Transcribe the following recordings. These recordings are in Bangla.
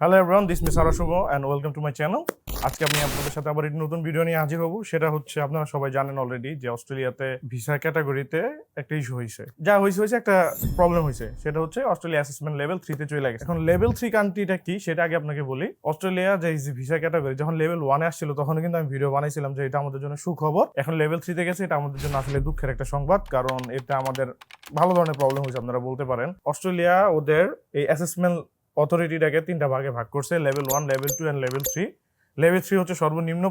Hello everyone, this miss Sara Shuvo and welcome to my channel. আজকে আমি আপনাদের সাথে আবার একটি নতুন ভিডিও নিয়ে হাজির হব। সেটা হচ্ছে, আপনারা সবাই জানেন অলরেডি যে অস্ট্রেলিয়াতে ভিসা ক্যাটাগরিতে একটা ইস্যু হয়েছে। একটা প্রবলেম হয়েছে, সেটা হচ্ছে অস্ট্রেলিয়া অ্যাসেসমেন্ট লেভেল 3 তে চলে গেছে। এখন লেভেল 3 কান্ট্রিটা কি সেটা আগে আপনাকে বলি। অস্ট্রেলিয়া যে ভিসা ক্যাটাগরি যখন লেভেল 1 এ আসছিল, তখন কিন্তু আমি ভিডিও বানাইছিলাম যে এটা আমাদের জন্য সুখবর। এখন লেভেল 3 তে গেছে, এটা আমাদের জন্য আসলে দুঃখের একটা সংবাদ, কারণ এটা আমাদের ভালো ধরনের প্রবলেম হয়েছে আপনারা বলতে পারেন। অস্ট্রেলিয়া ওদের এই অ্যাসেসমেন্ট অথরিটিটাকে 3টা ভাগে ভাগ করছে, level 1, level 2 and level 3। Level 3 হচ্ছে সর্বনিম্ন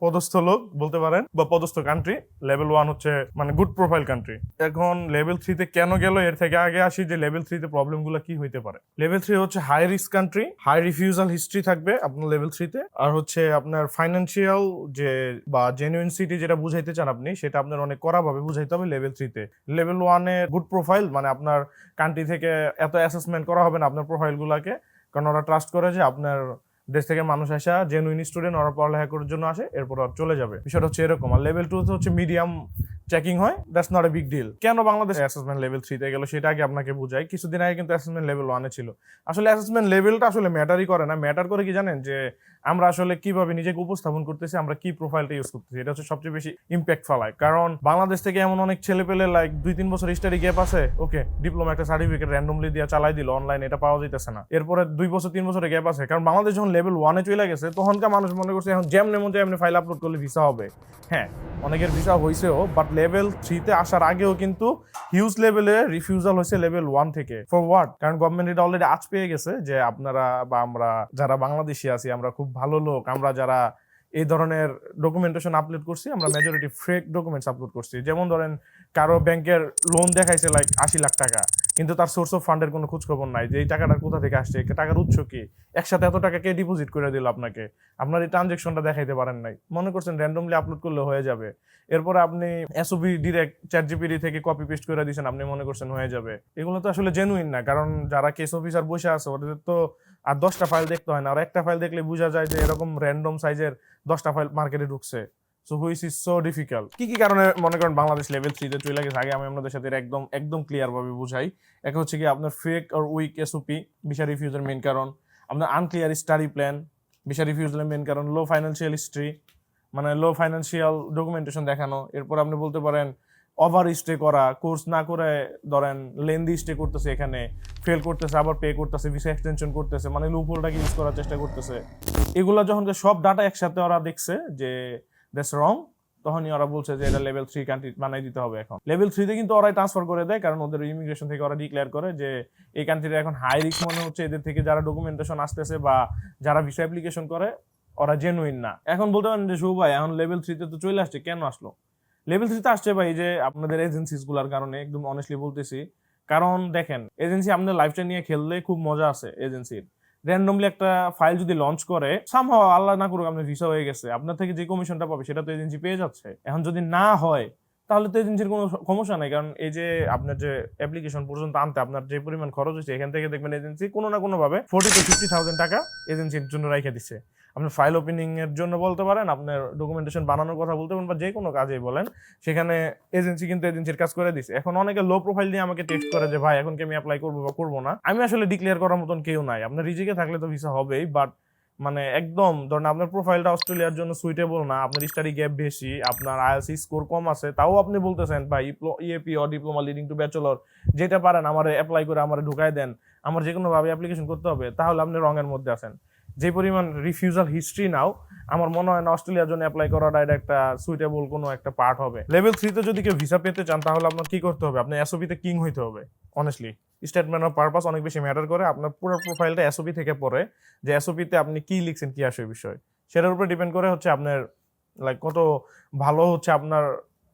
পদস্থ লোক বলতে পারেন বা পদস্থ কান্ট্রি। লেভেল 1 হচ্ছে মানে গুড প্রোফাইল কান্ট্রি। এখন লেভেল 3 তে কেন গেল, এর থেকে আগে আসি যে লেভেল 3 তে প্রবলেমগুলো কি হইতে পারে। লেভেল 3 হচ্ছে high risk country, high refusal history থাকবে আপনার লেভেল 3 তে। আর হচ্ছে আপনার ফাইন্যান্সিয়াল যে বা জেনুইনসিটি যেটা বুঝাইতে চান আপনি, সেটা আপনার অনেক কড়া ভাবে বুঝাইতে হবে লেভেল 3 তে। লেভেল 1 এ গুড প্রোফাইল মানে আপনার কান্ট্রি থেকে এত অ্যাসেসমেন্ট করা হবে না আপনার প্রোফাইলগুলোকে, কারণ ওরা ট্রাস্ট করে যে আপনার দেশ থেকে মানুষ আসা জেনুইন স্টুডেন্ট, ওরা পড়ালেখা করার জন্য আসে, এরপর আর চলে যাবে। বিষয়টা হচ্ছে এরকম। আর লেভেল 2 হচ্ছে মিডিয়াম চেকিং হয়, that's not a big deal. কেন বাংলাদেশ অ্যাসেসমেন্ট লেভেল 3 তে গেল সেটা আগে আপনাকে বুঝাই। কিছুদিন আগে কিন্তু অ্যাসেসমেন্ট লেভেল 1 এ ছিল। আসলে অ্যাসেসমেন্ট লেভেলটা আসলে ম্যাটারই করে না। ম্যাটার করে কি জানেন, যে আমরা আসলে কিভাবে নিজেকে উপস্থাপন করতেছি, আমরা কি প্রোফাইলটা ইউজ করতেছি, এটা হচ্ছে সবচেয়ে বেশি ইম্প্যাক্ট ফেলায়। কারণ বাংলাদেশ থেকে এমন অনেক ছেলে পেলে লাইক 2-3 বছর স্টাডি গ্যাপ আছে, ওকে ডিপ্লোমা একটা সার্টিফিকেট র্যান্ডমলি দিয়ে চালাই দিল অনলাইন, এটা পাওয়া যাইতেছে না। এরপরে 2 বছর 3 বছরের গ্যাপ আছে, কারণ বাংলাদেশ যখন লেভেল 1 এ চলে গেছে, তখনকার মানুষ মনে করছে এখন যেমনি মন চায় এমনি ফাইল আপলোড করলে ভিসা হবে। হ্যাঁ, অনেকের ভিসা হয়েছেও, বাট লেভেল 3 তে আসার আগেও কিন্তু হিউজ লেভেলে রিফিউজাল হয়েছে লেভেল 1 থেকে। For what? কারণ গভর্নমেন্ট এটা অলরেডি আজ পেয়ে গেছে যে আপনারা বা আমরা যারা বাংলাদেশি আছি, আমরা খুব ভালো লোক, আমরা যারা এই ধরনের ডকুমেন্টেশন আপলোড করছি, আমরা মেজরিটি ফেক ডকুমেন্টস আপলোড করছি। যেমন ধরেন, কারো ব্যাংকের লোন দেখাইছে লাইক 80 লাখ টাকা, কিন্তু তার সোর্স অফ ফান্ডের কোনো খোঁজ খবর নাই যে এই টাকাটা কোথা থেকে আসছে, টাকার উৎস কি, একসাথে এত টাকা কে ডিপোজিট করে দিল আপনাকে, আপনার এই ট্রানজেকশনটা দেখাইতে পারেন নাই, মনে করছেন র্যান্ডমলি আপলোড করলে হয়ে যাবে। এরপরে আপনি এসওবি ডিরেক্ট চ্যাটজিপিটি থেকে কপি পেস্ট করে দিয়েছেন, আপনি মনে করছেন হয়ে যাবে। এগুলো তো আসলে জেনুইন না, কারণ যারা কেস অফিসার বসে আছে ওদের তো আর 10টা ফাইল দেখতে হয় না, আর একটা ফাইল দেখলে বোঝা যায় যে এরকম র্যান্ডম সাইজের 10টা ফাইল মার্কেটে ঢুকছে। So which is so difficult. কি কি কারণে মনে করেন বাংলাদেশ লেভেল 3 তে চলে গেছে, আগে আমি আপনাদের সাথে একদম একদম ক্লিয়ার ভাবে বুঝাই। এক হচ্ছে কি আপনার ফেক আর উইক এসওপি ভিসা রিফিউজের মেইন কারণ, আপনার আনক্লিয়ার স্টাডি প্ল্যান ভিসা রিফিউজের মেইন কারণ, লো ফাইন্যান্সিয়াল হিস্ট্রি মানে লো ফাইন্যান্সিয়াল ডকুমেন্টেশন দেখানো। এরপর আপনি বলতে পারেন ওভার স্টে করা, কোর্স না করে ধরেন লেন্দি স্টে করতেছে, এখানে ফেল করতেছে, আবার পে করতেছে, ভিসা এক্সটেনশন করতেছে, মানে লুপহোলটাকে ইউজ করার চেষ্টা করতেছে। এগুলো যখন সব ডাটা একসাথে ওরা দেখছে যে দ্যাটস রং, তখনই ওরা বলছে যে এটা লেভেল 3 কান্ট্রি বানাই দিতে হবে। এখন লেভেল 3 তে কিন্তু ওরাই ট্রান্সফার করে দেয়, কারণ ওদের ইমিগ্রেশন থেকে ওরা ডিক্লেয়ার করে যে এই কান্ট্রিটা এখন হাই রিস্ক মনে হচ্ছে, এদের থেকে যারা ডকুমেন্টেশন আসতেছে বা যারা ভিসা অ্যাপ্লিকেশন করে ওরা জেনুইন না। এখন বলতে পারেন যে শুভ ভাই এখন লেভেল 3 তে তো চলে আসছে, কেন আসলো? লেভেল 3 তে আসছে ভাই যে আপনাদের এজেন্সিস গুলার কারণে, একদম অনেস্টলি বলতেছি। কারণ দেখেন, এজেন্সি আপনাদের লাইফটা নিয়ে খেললে খুব মজা আছে এজেন্সির। র্যান্ডমলি একটা ফাইল যদি লঞ্চ করে, সামহাও আল্লাহ না করুক আপনার ভিসা হয়ে গেছে, আপনার থেকে যে কমিশনটা পাবে সেটা তো এজেন্সি পেয়ে যাচ্ছে। এখন যদি না হয় তাহলে তো এজেন্সির কোনো সমস্যা নাই, কারণ এই যে আপনার যে অ্যাপ্লিকেশন পর্যন্ত আনতে আপনার যে পরিমাণ খরচ হচ্ছে, এখান থেকে দেখবেন এজেন্সি কোনো না কোনো ভাবে 40 to 50,000 টাকা এজেন্সির জন্য রেখে দিচ্ছে। আপনি ফাইল ওপেনিং এর জন্য বলতে পারেন, আপনার ডকুমেন্টেশন বানানোর কথা বলতে পারেন, বা যে কোনো কাজেই বলেন, সেখানে এজেন্সি কিন্তু এজেন্সির কাজ করে দিচ্ছে। এখন অনেকে লো প্রোফাইল দিয়ে আমাকে টেক্সট করে যে ভাই এখন কি আমি অ্যাপ্লাই করবো বা করবো না। আমি আসলে ডিক্লেয়ার করার মতন কেউ নাই। আপনার রিজিকে থাকলে তো ভিসা হবেই, বাট মানে একদম ধরেন আপনার প্রোফাইলটা অস্ট্রেলিয়ার জন্য সুইটেবল না, আপনার স্টাডি গ্যাপ বেশি, আপনার আইএলটিএস স্কোর কম আছে, তাও আপনি বলতেছেন ভাই EAP or diploma leading to bachelor যেটা পারেন আমার অ্যাপ্লাই করে আমার ঢুকাই দেন, আমার যে কোনো ভাবে অ্যাপ্লিকেশন করতে হবে, তাহলে আপনি রঙের মধ্যে আছেন। যে পরিমাণ রিফিউজাল হিস্ট্রি নাও, আমার মনে হয় না অস্ট্রেলিয়ার জন্য অ্যাপ্লাই করাটা এটা একটা সুইটেবল কোনো একটা পার্ট হবে। লেভেল 3 তে যদি কেউ ভিসা পেতে চান, তাহলে আপনার কি করতে হবে? আপনি এসওপি তে কিং হইতে হবে। অনেস্টলি স্টেটমেন্ট অফ পারপাস অনেক বেশি ম্যাটার করে। আপনার পুরো প্রোফাইলটা এসওপি থেকে পড়ে, যে এসওপি তে আপনি কি লিখছেন, কি আসে বিষয়, সেটার উপরে ডিপেন্ড করে হচ্ছে আপনার লাইক কত ভালো হচ্ছে আপনার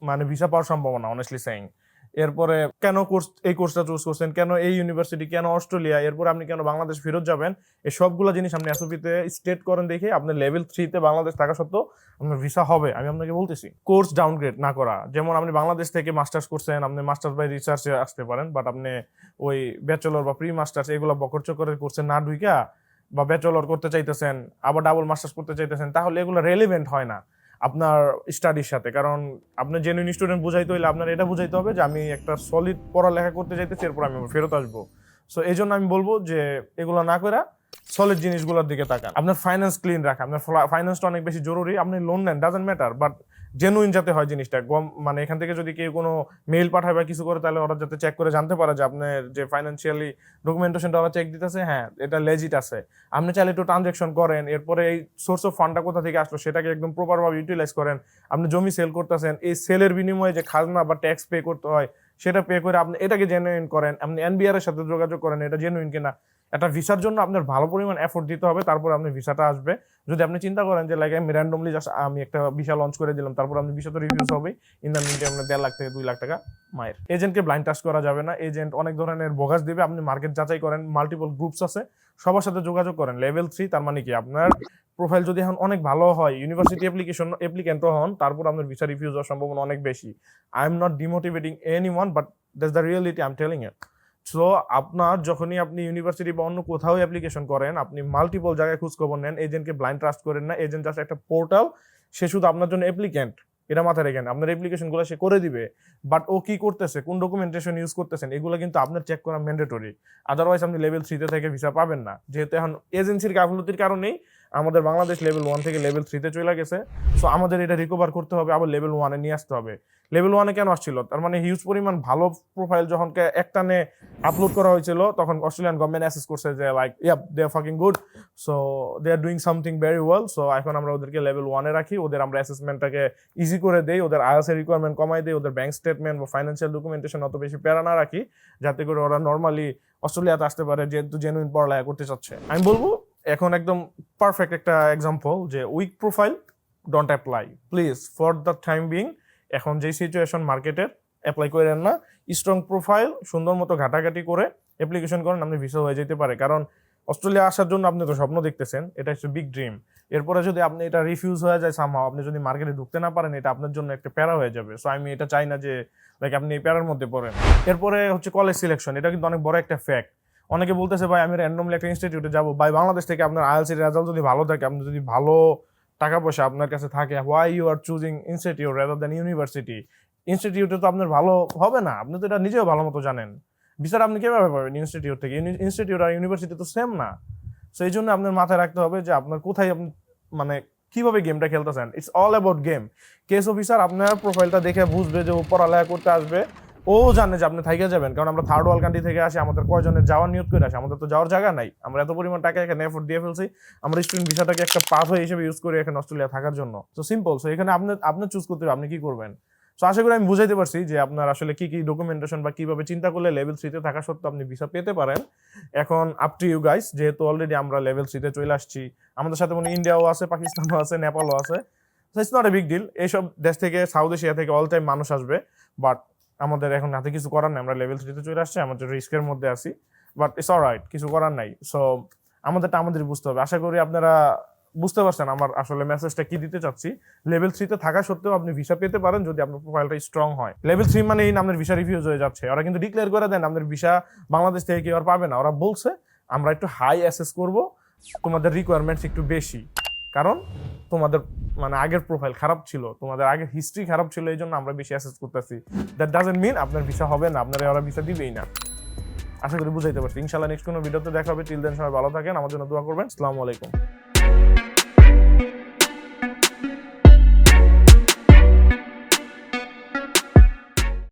মানে ভিসা পাওয়ার সম্ভাবনা, অনেস্টলি সেইং। এরপরে কেন এই কোর্সটা চুজ করছেন, কেন এই ইউনিভার্সিটি, কেন অস্ট্রেলিয়া, এরপর আপনি কেন বাংলাদেশ ফেরত যাবেন, এই সবগুলো জিনিস আপনি এসওপিতে স্টেট করেন দেখে আপনার লেভেল 3 তে বাংলাদেশ থাকা সত্ত্বেও আপনার ভিসা হবে। আমি আপনাকে বলতেছি কোর্স ডাউনগ্রেড না করা। যেমন আপনি বাংলাদেশ থেকে মাস্টার্স করছেন, আপনি মাস্টার্স বাই রিসার্চে আসতে পারেন, বাট আপনি ওই ব্যাচেলর বা প্রি মাস্টার্স এগুলো বকরচকরের কোর্সে না ঢুইকা বা ব্যাচেলর করতে চাইতেছেন, আবার ডাবল মাস্টার্স করতে চাইতেছেন, তাহলে এগুলো রেলিভেন্ট হয় না আপনার স্টাডির সাথে। কারণ আপনার জেনুইন স্টুডেন্ট বুঝাইতে হইলে আপনার এটা বুঝাইতে হবে যে আমি একটা সলিড পড়ালেখা করতে চাইতেছি, এরপর আমি ফেরত আসবো। সো এই জন্য আমি বলবো যে এগুলো না করে সলিড জিনিসগুলোর দিকে তাকান, আপনার ফাইন্যান্স ক্লিন রাখা, আপনার ফাইন্যান্সটা অনেক বেশি জরুরি। আপনি লোন নেন, ডাজন্ট ম্যাটার, বাট জেনুইন যাতে হয় জিনিসটা। মানে এখান থেকে যদি কেউ কোনো মেইল পাঠায় বা কিছু করে, তাহলে ওরা যাতে চেক করে জানতে পারে যে আপনার যে ফাইন্যান্সিয়ালি ডকুমেন্টেশনটা ওরা চেক দিতেছে, হ্যাঁ এটা লেজিট আছে। আপনি চাইলে একটু ট্রানজ্যাকশন করেন, এরপরে এই সোর্স অফ ফান্ডটা কোথা থেকে আসলো সেটাকে একদম প্রপারভাবে ইউটিলাইজ করেন। আপনি জমি সেল করতেছেন, এই সেলের বিনিময়ে যে খাজনা বা ট্যাক্স পে করতে হয় সেটা পে করে আপনি এটাকে জেনুইন করেন। আপনি এনবিআর এর সাথে যোগাযোগ করেন এটা জেনুইন কিনা। একটা ভিসার জন্য আপনার ভালো পরিমাণ এফোর্ট দিতে হবে, তারপর আপনি ভিসাটা আসবে। যদি আপনি চিন্তা করেন যে লাইক আমি র্যান্ডমলি জাস্ট আমি একটা ভিসা লঞ্চ করে দিলাম, তারপর আপনি ভিসা তো রিভিউজ হবে, ইন দ্য মিনটাইম আপনার 1.5 লাখ থেকে 2 লাখ টাকা মায়ের। এজেন্টকে ব্লাইন্ড ট্রাস্ট করা যাবে না, এজেন্ট অনেক ধরনের বোগাস দিবে। আপনি মার্কেট যাচাই করেন, মাল্টিপল গ্রুপস আছে, সবার সাথে যোগাযোগ করেন। লেভেল 3 তার মানে কি আপনার প্রোফাইল যদি এখন অনেক ভালো হয়, ইউনিভার্সিটি অ্যাপ্লিকেন্টও হন, তারপর আপনার ভিসা রিফিউজ হওয়ার সম্ভাবনা অনেক বেশি। I am not demotivating anyone, but that's the reality, I am telling it. So আপনার যখনই আপনি ইউনিভার্সিটি বা অন্য কোথাও অ্যাপ্লিকেশন করেন, আপনি মাল্টিপল জায়গায় খোঁজখবর নেন, এজেন্টকে ব্লাইন্ড ট্রাস্ট করেন না। এজেন্ট জাস্ট একটা পোর্টাল, সে শুধু আপনার জন্য অ্যাপ্লিকেন্ট, এটা মাথায় রেখেন। আপনার অ্যাপ্লিকেশনগুলো সে করে দিবে, বাট ও কি করতেছে, কোন ডকুমেন্টেশন ইউজ করতেছেন, এগুলো কিন্তু আপনার চেক করা ম্যান্ডেটরি। আদারওয়াইজ আপনি লেভেল 3 থেকে ভিসা পাবেন না। যেহেতু এখন এজেন্সির গাফলতির কারণেই আমাদের বাংলাদেশ লেভেল 1 থেকে লেভেল 3 চলে গেছে। সো আমাদের এটা রিকভার করতে হবে, আবার লেভেল 1 নিয়ে আসতে হবে। লেভেল 1 কেন আসছিল, তার মানে হিউজ পরিমাণ ভালো প্রোফাইল যখন একটানে আপলোড করা হয়েছিল, তখন অস্ট্রেলিয়ান গভর্নমেন্ট অ্যাসেস করছে যে like they are fucking good, so they are doing something very well. So এখন আমরা ওদেরকে লেভেল 1 রাখি, ওদের আমরা অ্যাসেসমেন্টটাকে ইজি করে দেই, ওদের আইএলটিএস এর রিকোয়ারমেন্ট কমাই দেই, ওদের ব্যাংক স্টেটমেন্ট বা ফাইন্যান্সিয়াল ডকুমেন্টেশন অত বেশি প্যারা না রাখি, যাতে করে ওরা নর্মালি অস্ট্রেলিয়াতে আসতে পারে, যেহেতু জেনুইন পড়ালেখা করতে চাচ্ছে। আমি বলবো এখন একদম পারফেক্ট একটা এক্সাম্পল যে weak profile don't apply please for the time being. এখন যে সিচুয়েশন মার্কেটের, অ্যাপ্লাই করেন না। স্ট্রং প্রোফাইল সুন্দর মতো ঘাটাঘাটি করে অ্যাপ্লিকেশন করেন, আপনি ভিসা হয়ে যেতে পারে। কারণ অস্ট্রেলিয়া আসার জন্য আপনি তো স্বপ্ন দেখতেছেন, এটা হচ্ছে বিগ ড্রিম। এরপরে যদি আপনি এটা রিফিউজ হয়ে যায় সামহাও, আপনি যদি মার্কেটে ঢুকতে না পারেন, এটা আপনার জন্য একটা প্যারা হয়ে যাবে। সো আমি এটা চাই না যে লাইক আপনি এই প্যারার মধ্যে পড়েন। এরপরে হচ্ছে কলেজ সিলেকশন, এটা কিন্তু অনেক বড় একটা ফ্যাক্ট। অনেকে বলতেছে ভাই আমি র্যান্ডমলি একটা ইনস্টিটিউটে যাবো, ভাই বাংলাদেশ থেকে আপনার আইএলটিএস এর রেজাল্ট যদি ভালো থাকে, আপনি যদি ভালো টাকা পয়সা আপনার কাছে থাকে, why you are choosing institute rather than university? ইনস্টিটিউটে তো আপনার ভালো হবে না, আপনি তো এটা নিজেও ভালো মতো জানেন। বিচার আপনি কিভাবে পাবেন ইনস্টিটিউট থেকে? ইনস্টিটিউট আর ইউনিভার্সিটি তো সেম না। সো এই জন্য আপনার মাথায় রাখতে হবে যে আপনার কোথায় আপনি মানে কিভাবে গেমটা খেলতেছেন। It's all about game. Case officer আপনার প্রোফাইলটা দেখে বুঝবে যে ও পড়ালেখা করতে আসবে, ও জানে যে আপনি থাইকে যাবেন। কারণ আমরা থার্ড ওয়ার্ল্ড কান্ট্রি থেকে আসি, আমাদের কয়জনের যাওয়ার নিয়ত করে আসি? আমাদের তো যাওয়ার জায়গা নাই। আমরা এত পরিমাণ টাকা এখানে এফোর্ট দিয়ে ফেলছি, আমরা স্টুডেন্ট ভিসাটাকে একটা পাথওয়ে হিসেবে ইউজ করি এখানে অস্ট্রেলিয়া থাকার জন্য। So simple. সো এখানে আপনি চুজ করতে হবে আপনি কি করবেন। সো আশা করি আমি বুঝাইতে পারছি যে আপনার আসলে কি কি ডকুমেন্টেশন বা কিভাবে চিন্তা করলে লেভেল 3 থাকা সত্ত্বেও আপনি ভিসা পেতে পারেন। এখন আপ টু ইউ গাইস, যেহেতু অলরেডি আমরা লেভেল 3 চলে আসছি, আমাদের সাথে মনে ইন্ডিয়াও আছে, পাকিস্তানও আছে, নেপালও আছে। So it's not a big deal. এইসব দেশ থেকে, সাউথ এশিয়া থেকে অল টাইম মানুষ আসবে, বাট আমাদের এখন হাতে কিছু করার নাই। আমরা লেভেল 3 চলে আসছি, আমাদের রিস্কের মধ্যে আছি, বাট ইটস অলরাইট, কিছু করার নাই। সো আমাদেরটা আমাদেরই বুঝতে হবে। আশা করি আপনারা বুঝতে পারছেন আমার আসলে মেসেজটা কি দিতে চাচ্ছি। লেভেল 3 থাকা সত্ত্বেও আপনি ভিসা পেতে পারেন যদি আপনার প্রোফাইলটা স্ট্রং হয়। লেভেল 3 মানে এই আপনার ভিসা রিফিউজ হয়ে যাচ্ছে, ওরা কিন্তু ডিক্লেয়ার করে দেন আপনার ভিসা বাংলাদেশ থেকে কেউ আর পাবে না। ওরা বলছে আমরা একটু হাই অ্যাসেস করব, তোমাদের রিকোয়ারমেন্টস একটু বেশি, কারণ তোমাদের মানে আগের প্রোফাইল খারাপ ছিল, তোমাদের আগের হিস্ট্রি খারাপ ছিল, এই জন্য আমরা বেশি অ্যাসেস করতেছি। দ্যাট ডাজন্ট মিন আপনার ভিসা হবে না, আপনারা ওরা ভিসা দিবেই না। আশা করি বুঝাইতে পারছি। ইনশাআল্লাহ নেক্সট কোনো ভিডিওতে দেখা হবে। টিল দেন সবাই ভালো থাকেন, আমার জন্য দোয়া করবেন। আসসালামু আলাইকুম।